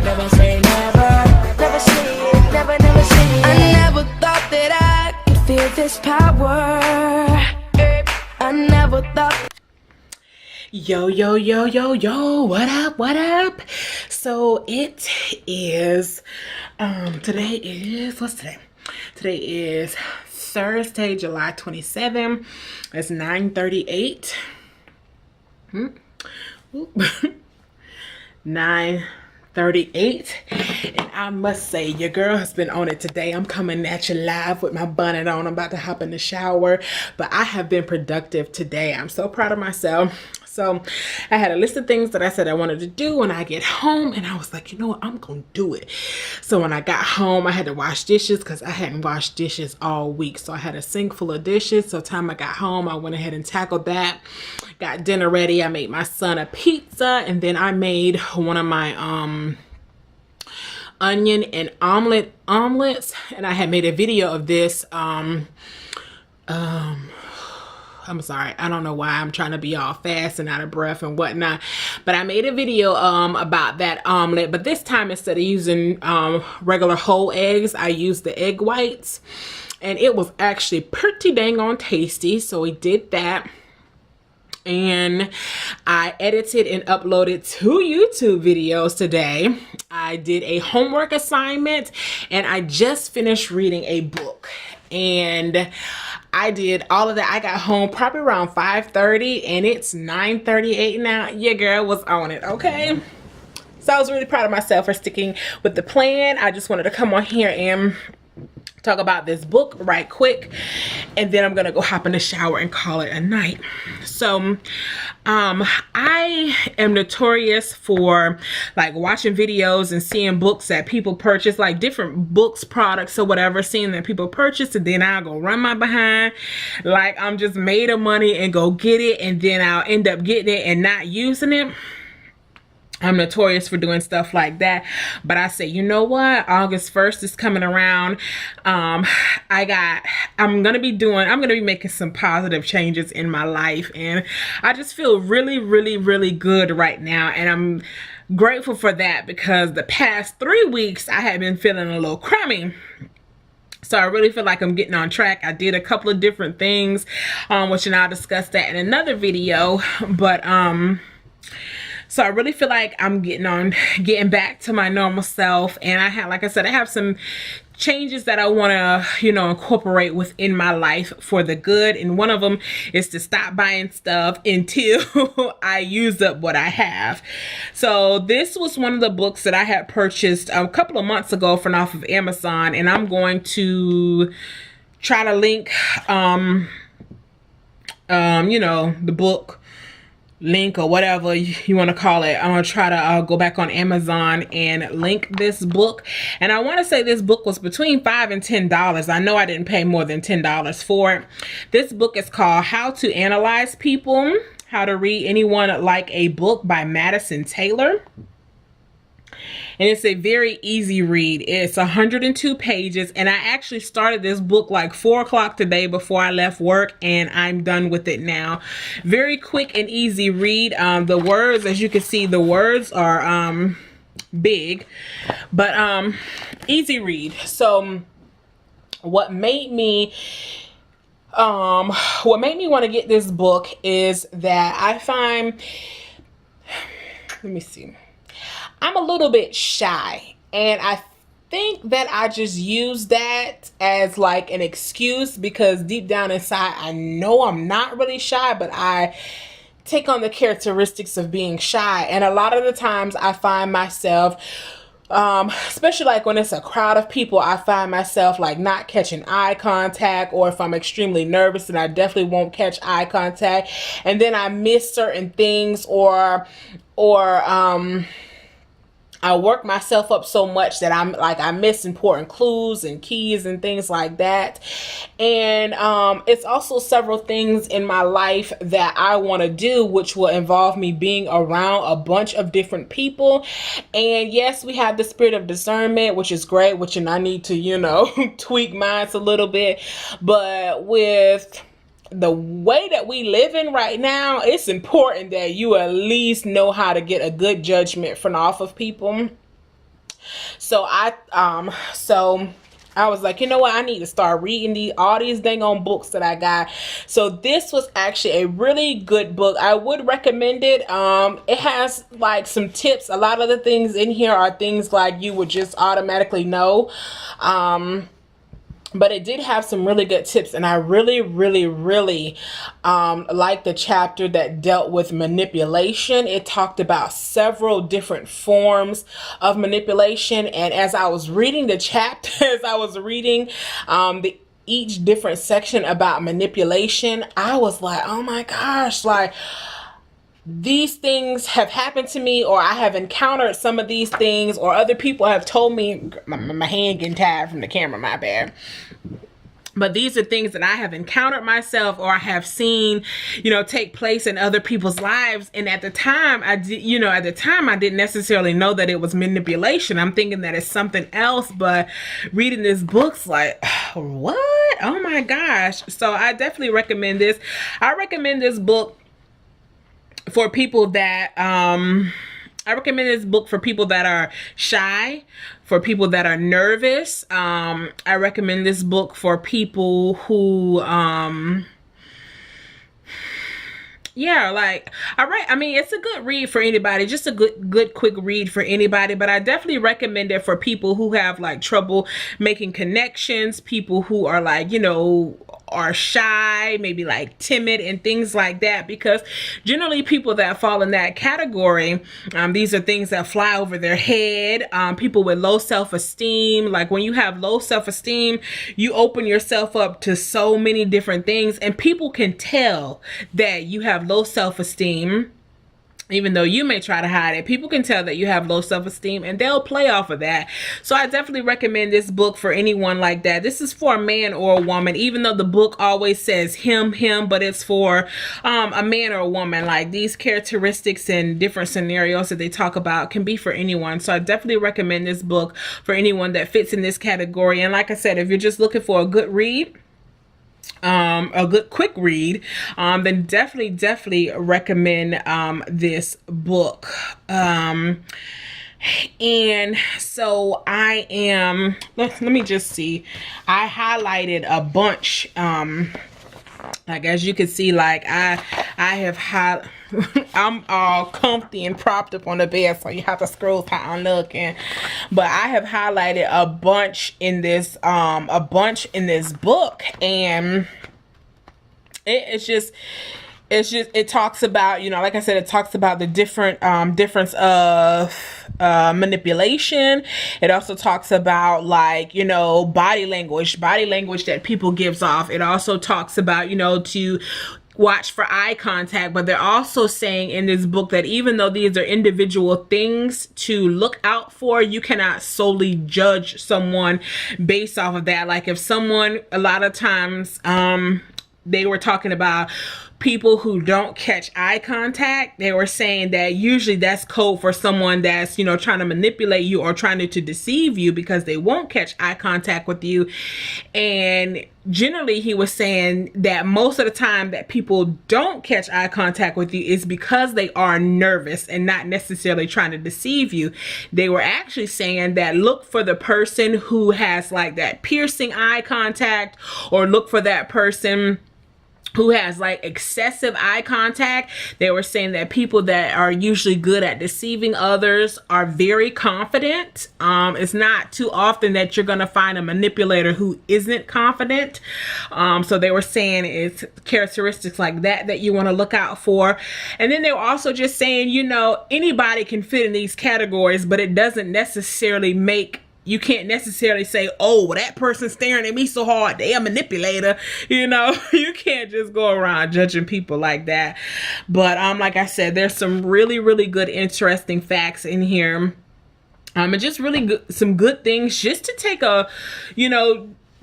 Never say never, never say it, never, never say it. I never thought that I could feel this power. I never thought. Yo, what up, what up? So it is, today is, what's today? Today is Thursday, July 27th. It's 9:38. 9:38, and I must say your girl has been on it today. I'm coming at you live with my bonnet on. I'm about to hop in the shower, but I have been productive today. I'm so proud of myself. So I had a list of things that I said I wanted to do when I get home, and I was like, you know what, I'm gonna do it. So when I got home, I had to wash dishes because I hadn't washed dishes all week. So I had a sink full of dishes. So time I got home, I went ahead and tackled that. Got dinner ready. I made my son a pizza, and then I made one of my onion and omelets, and I had made a video of this. I'm sorry, I don't know why I'm trying to be all fast and out of breath and whatnot, but I made a video about that omelet, but this time instead of using regular whole eggs, I used the egg whites, and it was actually pretty dang on tasty. So we did that, and I edited and uploaded 2 YouTube videos today. I did a homework assignment, and I just finished reading a book, and I did all of that. I got home probably around 5:30, and it's 9:38 now. Your girl was on it, okay? So I was really proud of myself for sticking with the plan. I just wanted to come on here and talk about this book right quick, and then I'm gonna go hop in the shower and call it a night. So I am notorious for like watching videos and seeing books that people purchase, like different books, products or whatever, seeing that people purchase, and then I'll go run my behind like I'm just made of money and go get it, and then I'll end up getting it and not using it. I'm notorious for doing stuff like that, but I say, you know what, August 1st is coming around. I'm gonna be making some positive changes in my life, and I just feel really good right now, and I'm grateful for that because the past 3 weeks I have been feeling a little crummy. So I really feel like I'm getting on track. I did a couple of different things, which, and I'll discuss that in another video, but so I really feel like I'm getting back to my normal self, and like I said, I have some changes that I want to, incorporate within my life for the good, and one of them is to stop buying stuff until I use up what I have. So this was one of the books that I had purchased a couple of months ago off of Amazon, and I'm going to try to link the book link or whatever you want to call it. I'm gonna try to go back on Amazon and link this book, and I want to say this book was between $5 and $10. I know I didn't pay more than $10 for it. This book is called How to Analyze People, How to Read Anyone Like a Book by Madison Taylor. And it's a very easy read. It's 102 pages, and I actually started this book like 4 o'clock today before I left work, and I'm done with it now. Very quick and easy read. The words, as you can see, the words are big, but easy read. So what made me want to get this book is that I find, let me see, I'm a little bit shy, and I think that I just use that as like an excuse because deep down inside I know I'm not really shy, but I take on the characteristics of being shy. And a lot of the times I find myself, especially like when it's a crowd of people, I find myself like not catching eye contact, or if I'm extremely nervous, then I definitely won't catch eye contact, and then I miss certain things, or I work myself up so much that I miss important clues and keys and things like that. And it's also several things in my life that I want to do, which will involve me being around a bunch of different people. And yes, we have the spirit of discernment, which is great, which, and I need to, tweak mine a little bit. But with the way that we live in right now, it's important that you at least know how to get a good judgment from off of people. So I was like, you know what? I need to start reading all these dang on books that I got. So this was actually a really good book. I would recommend it. It has like some tips. A lot of the things in here are things like you would just automatically know. But it did have some really good tips, and I really liked the chapter that dealt with manipulation. It talked about several different forms of manipulation, and as I was reading the chapter, as I was reading each different section about manipulation, I was like, oh my gosh, like, these things have happened to me, or I have encountered some of these things, or other people have told me. My hand getting tired from the camera, my bad. But these are things that I have encountered myself, or I have seen, take place in other people's lives. And at the time I didn't necessarily know that it was manipulation. I'm thinking that it's something else, but reading this book's like, what? Oh my gosh. So I definitely recommend this. I recommend this book for people that are shy, for people that are nervous. I recommend this book for people who it's a good read for anybody, just a good quick read for anybody, but I definitely recommend it for people who have like trouble making connections, people who are like, are shy, maybe like timid and things like that, because generally people that fall in that category, these are things that fly over their head. People with low self-esteem, like when you have low self-esteem, you open yourself up to so many different things, and people can tell that you have low self-esteem. Even though you may try to hide it, people can tell that you have low self-esteem, and they'll play off of that. So I definitely recommend this book for anyone like that. This is for a man or a woman, even though the book always says him, but it's for a man or a woman. Like, these characteristics and different scenarios that they talk about can be for anyone. So I definitely recommend this book for anyone that fits in this category. And like I said, if you're just looking for a good read, a good quick read, then definitely recommend this book. And so I am, let me just see, I highlighted a bunch, like as you can see, like I have I'm all comfy and propped up on the bed, so you have to scroll down looking. But I have highlighted a bunch in this book, and it talks about, like I said, it talks about the difference of manipulation. It also talks about, like, body language that people gives off. It also talks about, to watch for eye contact, but they're also saying in this book that even though these are individual things to look out for, you cannot solely judge someone based off of that. Like, if someone, a lot of times, they were talking about people who don't catch eye contact. They were saying that usually that's code for someone that's, trying to manipulate you or trying to deceive you, because they won't catch eye contact with you. And generally he was saying that most of the time that people don't catch eye contact with you is because they are nervous and not necessarily trying to deceive you. They were actually saying that look for the person who has like that piercing eye contact, or look for that person who has like excessive eye contact. They were saying that people that are usually good at deceiving others are very confident. It's not too often that you're going to find a manipulator who isn't confident. So they were saying it's characteristics like that you want to look out for. And then they were also just saying, anybody can fit in these categories, but it doesn't necessarily you can't necessarily say, oh, that person's staring at me so hard, they're a manipulator. You can't just go around judging people like that. But like I said, there's some really good, interesting facts in here. And just really good, some good things just to take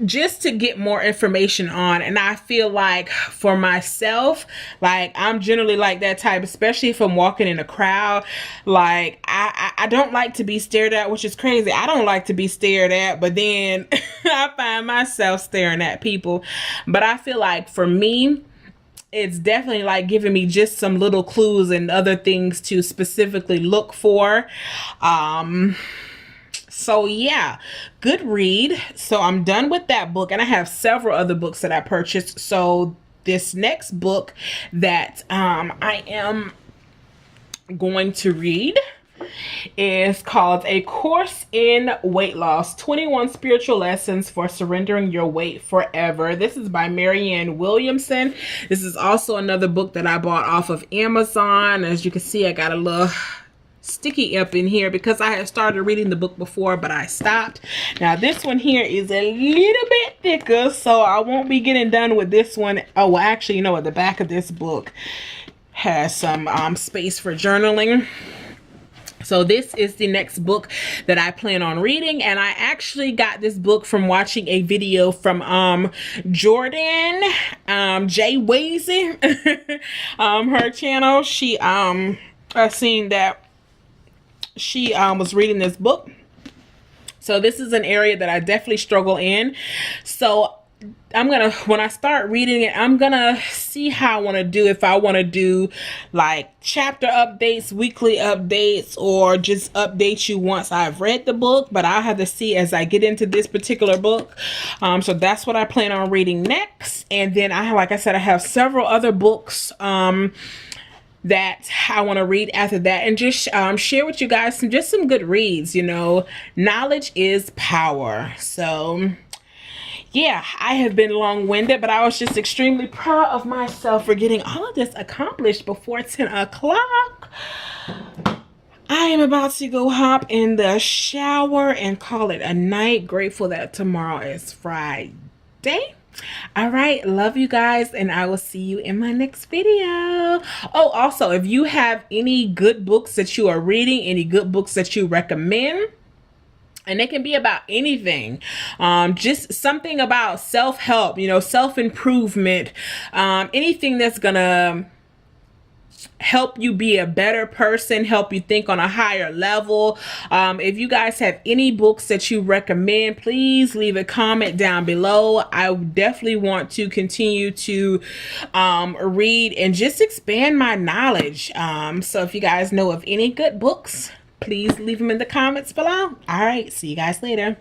just to get more information on. And I feel like for myself, like I'm generally like that type, especially if I'm walking in a crowd. Like I don't like to be stared at, which is crazy. I don't like to be stared at, but then I find myself staring at people. But I feel like for me, it's definitely like giving me just some little clues and other things to specifically look for. So yeah, good read. So I'm done with that book, and I have several other books that I purchased. So this next book that I am going to read is called A Course in Weight Loss, 21 Spiritual Lessons for Surrendering Your Weight Forever. This is by Marianne Williamson. This is also another book that I bought off of Amazon. As you can see, I got a little sticky up in here because I had started reading the book before, but I stopped. Now this one here is a little bit thicker, so I won't be getting done with this one. Oh, well, actually, you know what? The back of this book has some space for journaling. So this is the next book that I plan on reading, and I actually got this book from watching a video from Jordan J. Wazy, her channel. She I seen that she was reading this book. So this is an area that I definitely struggle in. So I'm gonna, when I start reading it, I'm gonna see how I want to do, if I want to do like chapter updates, weekly updates, or just update you once I've read the book. But I'll have to see as I get into this particular book. So that's what I plan on reading next. And then like I said, I have several other books that I want to read after that, and just share with you guys some good reads. You know, knowledge is power. So yeah, I have been long-winded, but I was just extremely proud of myself for getting all of this accomplished before 10 o'clock. I am about to go hop in the shower and call it a night. Grateful that tomorrow is Friday. All right, love you guys, and I will see you in my next video. Oh, also, if you have any good books that you are reading, any good books that you recommend, and it can be about anything, just something about self-help, you know, self-improvement, anything that's gonna help you be a better person, help you think on a higher level. If you guys have any books that you recommend, please leave a comment down below. I definitely want to continue to read and just expand my knowledge. So if you guys know of any good books, please leave them in the comments below. All right, see you guys later.